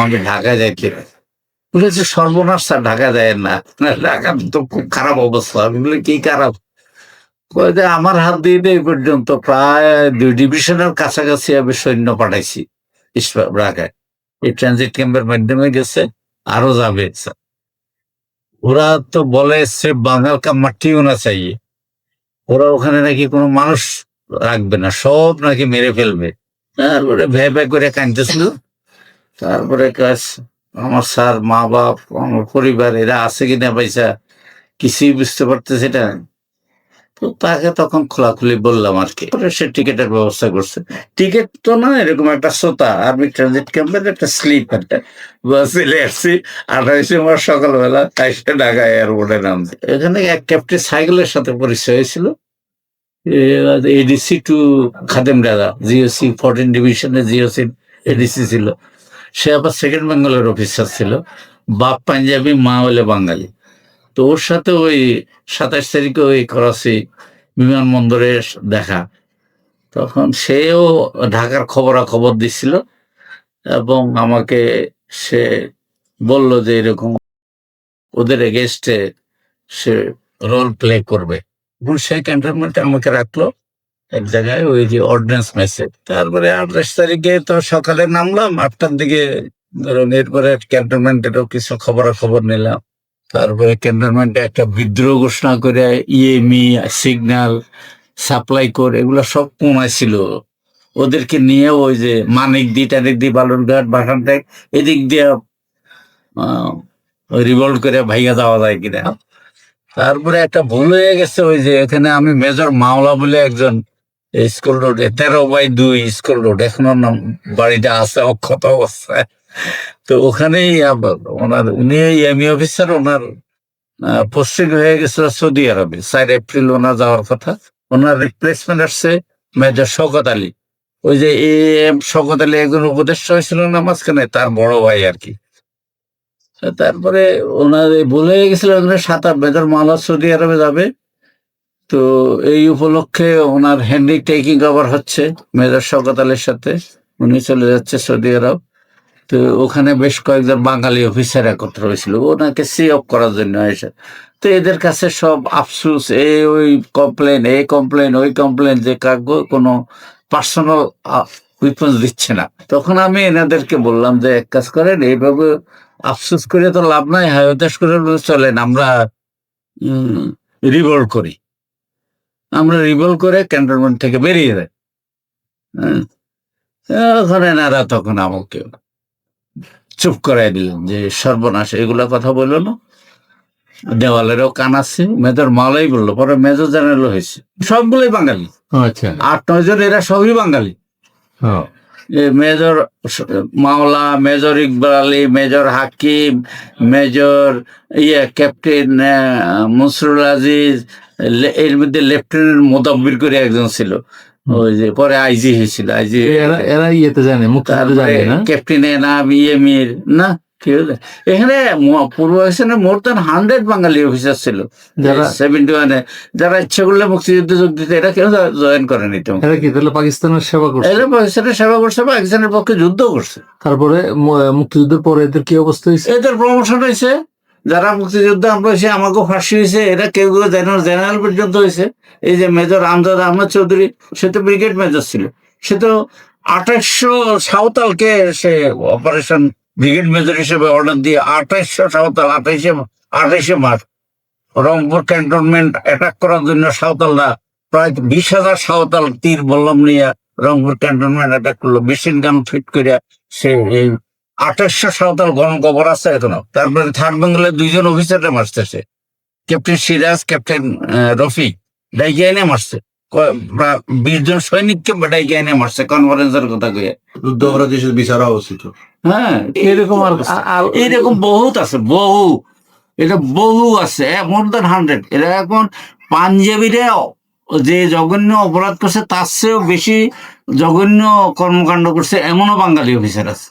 আমি ঢাকায় যাইতে বলেছে, সর্বনাশ স্যার, ঢাকা যায় না, ঢাকা তো খুব খারাপ অবস্থা। আমি বলি, কি খারাপ? কয় যে আমার হাত দিয়ে এই পর্যন্ত প্রায় 2 ডিভিশনের কাছাকাছি আমি সৈন্য পাঠাইছি ঢাকায়। এই ট্রানজিট ক্যাম্পের মাধ্যমে গেছে, আরো যাবে স্যার। ওরা তো বলে সে বাঙাল কা মাটি হোনা চাইয়ে। ওরা ওখানে নাকি কোনো মানুষ রাখবে না, সব নাকি মেরে ফেলবে। তারপরে ভ্যা ভ্যা করে কাঁদতেছিল। তারপরে আমার স্যার, মা বাপ, আমার পরিবার এরা আছে কিনা পয়সা কিছুই বুঝতে পারতেছে না। তো তাকে তখন খোলাখুলি বললাম আর কি। পরে সে টিকেটের ব্যবস্থা করছে। টিকিট তো না, এরকম একটা সোতা আর্মি ট্রানজিট ক্যাম্পের একটা স্লিপ একটা চলে আসছি 28 মার্চ সকালবেলা, এসে ঢাকা এয়ারপোর্টে নামছে। এখানে এক ক্যাপ্টেন সাইকেলের সাথে পরিচয় হয়েছিল। এডিসি টু খাদেম রাজা, জিওসি 14 ডিভিশনে জিওসি এডিসি ছিল। সে আবার সেকেন্ড বেঙ্গলের অফিসার ছিল। বাপ পাঞ্জাবি, মা হলে বাঙালি। তো ওর সাথে ওই 27 তারিখে ওই করাচি বিমানবন্দরে দেখা। তখন সেও ঢাকার খবরাখবর দিছিল এবং আমাকে সে বলল যে এরকম ওদের এগেস্টে সে রোল প্লে করবে। এবং সেই ক্যান্টনমেন্টে আমাকে রাখলো এক জায়গায়, ওই যে অর্ডিন্যান্স মেসে। তারপরে 28 তারিখে তো সকালে নামলাম 8টার দিকে। ধরুন এরপরে ক্যান্টনমেন্টেরও কিছু খবরাখবর নিলাম। তারপরে ক্যান্টনমেন্টে একটা বিদ্রোহ ঘোষণা করে ইএমই, সিগন্যাল, সাপ্লাই কোর এগুলো সব কমাইছিল। ওদেরকে নিয়ে ওই যে মানিকদি টানিকদি, বালুরঘাট, বাসানটাই এদিক দিয়ে রিভল্ট করে ভাইয়া যাওয়া যায় কিনা। তারপরে একটা ভুল হয়ে গেছে, ওই যে এখানে আমি মেজর মাওলা বলে একজন স্কুল রোডে 13/2 স্কুল রোড, এখনো বাড়িটা আছে অক্ষত অবস্থায়। তো ওখানেই উনি এমই অফিসার, ওনার পোস্টিং হয়ে গেছিল সৌদি আরবে। 4 এপ্রিল ওনার যাওয়ার কথা। ওনার রিপ্লেসমেন্ট আসছে মেজর শওকত আলী। ওই যে এম শওকত আলী একজন উপদেষ্টা হয়েছিল না মাঝখানে, তার বড় ভাই আর কি। তারপরে ওনার বলে গেছিল ওখানে 7 মেজর মাওলা সৌদি আরবে যাবে। তো এই উপলক্ষে ওনার হ্যান্ডি টেকিং ওভার হচ্ছে মেজর শওকত আলীর সাথে। উনি চলে যাচ্ছে সৌদি আরব। তো ওখানে বেশ কয়েকজন বাঙালি অফিসার একত্র হয়েছিল ওনাকে সি অফ করার জন্য এসে। তো এদের কাছে সব আফসুস, ওই কমপ্লেন, এই কমপ্লেন, ওই কমপ্লেন, যে কাগজ কোনো পার্সোনাল উইপন্স দিচ্ছে না। তখন আমি এনাদেরকে বললাম যে এক কাজ করেন, এইভাবে আফসুস করে তো লাভ নাই, হায়তাস করে চলেন আমরা রিভল্ট করি। আমরা রিভল্ট করে ক্যান্টনমেন্ট থেকে বেরিয়ে যাই। ওখানে এনারা তখন আমাকে চুপ করাই দিলেন যে সর্বনাশ, এগুলা কথা বললো না, দেওয়ালেরও কান আছে। মেজর মাওলাই বললো, পরে মেজর জেনারেল হয়েছে। সবগুলোই বাঙালি। আচ্ছা, 8-9 জন এরা সবই বাঙালি। মেজর মাওলা, মেজর ইকবাল আলী, মেজর হাকিম, মেজর ক্যাপ্টেন মনসুরুল আজিজ, এর মধ্যে লেফটেন্যান্ট মোদাব্বির করে একজন ছিল, ওই যে পরে আইজি হয়েছিল। আইজি এরা ইয়েতে জানে, ক্যাপ্টেন এনাম, ইএমির না কি হলো। এখানে পূর্ব পাকিস্তানে মোর দেন 100 বাঙালি অফিসার ছিল, যারা 71-এ যারা ইচ্ছে করলে মুক্তিযুদ্ধে যোগ দিতে। এরা কেউ জয়েন করেনি। তো এরা কি তাহলে পাকিস্তানের সেবা করছে? এরা পাকিস্তানের সেবা করছে, পাকিস্তানের পক্ষে যুদ্ধ করছে। তারপরে মুক্তিযুদ্ধের পরে এদের কি অবস্থা হয়েছে? এদের প্রমোশন হয়েছে। যারা মুক্তিযুদ্ধে আমরা হয়েছে, আমাকেও ফাঁসি হয়েছে। এরা কেউ কেউ জেনারেল পর্যন্ত হয়েছে। এই যে মেজর আমজাদ আহমদ চৌধুরী, সে তো ব্রিগেড মেজর ছিল। সে তো 2800 সাঁওতালকে সে অপারেশন ব্রিগেড মেজর হিসেবে অর্ডার দিয়ে 2800 সাঁওতাল 28শে মার্চ রংপুর ক্যান্টনমেন্ট অ্যাটাক করার জন্য সাঁওতালরা প্রায় 20,000 সাঁওতাল তীর বল্লম নিয়ে রংপুর ক্যান্টনমেন্ট অ্যাটাক করলো। মেশিন গান ফিট করিয়া সে এই 2800 সাঁওতাল গণকবর আছে এখনো। তারপরে 3rd বেঙ্গলের 2 জন অফিসাররা মারতেছে, ক্যাপ্টেন সিরাজ, ক্যাপ্টেন রফিক, ডাইকে এনে মারছে। 20 জন সৈনিককে ডাইকে এনে মারছে কনফারেন্সের কথা কয়ে। যুদ্ধ অপরাধী বিচার উচিত। হ্যাঁ, এরকম এরকম বহুত আছে, এটা বহু আছে, মোর দেন 100। এরা এখন পাঞ্জাবিরা যে জঘন্য অপরাধ করছে তার চেয়েও বেশি জঘন্য কর্মকাণ্ড করছে এমনও বাঙালি অফিসার আছে।